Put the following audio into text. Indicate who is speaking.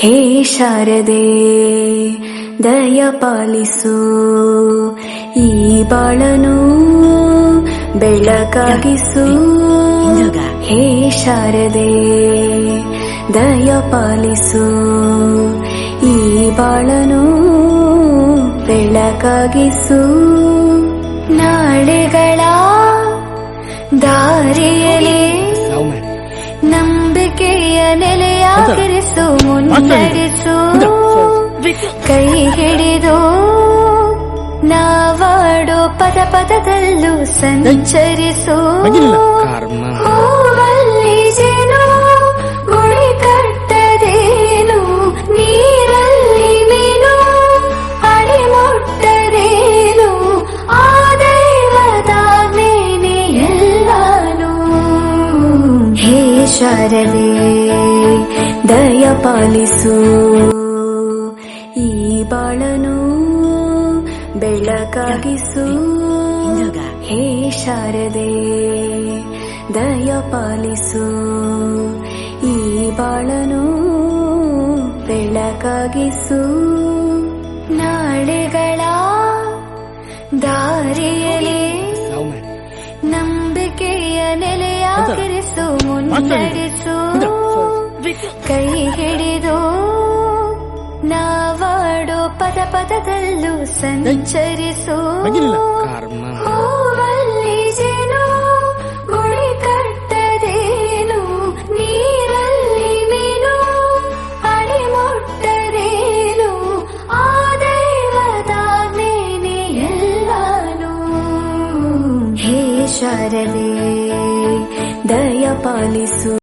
Speaker 1: ಹೇ ಶಾರದೆ ದಯ ಪಾಲಿಸು, ಈ ಬಾಳನು ಬೆಳಕಾಗಿಸು. ಹೇ ಶಾರದೆ ದಯ ಪಾಲಿಸು, ಈ ಬಾಳನು ಬೆಳಕಾಗಿಸು. ನಾಳೆಗಳ ದಾರಿಯಲ್ಲಿ ನಂಬಿಕೆಯ ನೆಲೆಯಾಗಿರಿಸು, ಮುನ್ನಡೆಸು. ಕೈ ಹಿಡಿದು ನಾವಾಡೋ ಪದ ಪದದಲ್ಲೂ ಸಂಚರಿಸು. ಹೂವಲ್ಲಿ ಜೇನು ಗುಳಿ ಕಟ್ಟದೇನು, ನೀರಲ್ಲಿ ಮೀನು ಅಡಿ ಮುಟ್ಟದೇನು, ಆ ದೈವದಾಜ್ಞೆನೇ ಎಲ್ಲಾನು. ಹೇ ಶಾರದೆ ದಯ ಪಾಲಿಸು, ಈ ಬಾಳನು ಬೆಳಕಾಗಿಸು. ಹೇ ಶಾರದೆ ದಯ ಪಾಲಿಸು, ಈ ಬಾಳನು ಬೆಳಕಾಗಿಸು. ನಾಳೆಗಳ ದಾರಿಯಲ್ಲಿ ನಂಬಿಕೆಯ ನೆಲೆಯಾಗಿರಿಸು, ಮುನ್ನಡೆಸು. ಕೈ ಹಿಡಿದು ನಾವಾಡೋ ಪದ ಪದದಲ್ಲೂ ಸಂಚರಿಸು. ಹೂವಲ್ಲಿ ಜೇನು ಗುಳಿ ಕಟ್ಟದೇನು, ನೀರಲ್ಲಿ ಮೀನು ಅಡಿ ಮುಟ್ಟದೇನು, ಆ ದೈವದಾಜ್ಞೆನೇ ಎಲ್ಲಾನು. ಹೇ ಶಾರದೆ ದಯ ಪಾಲಿಸು.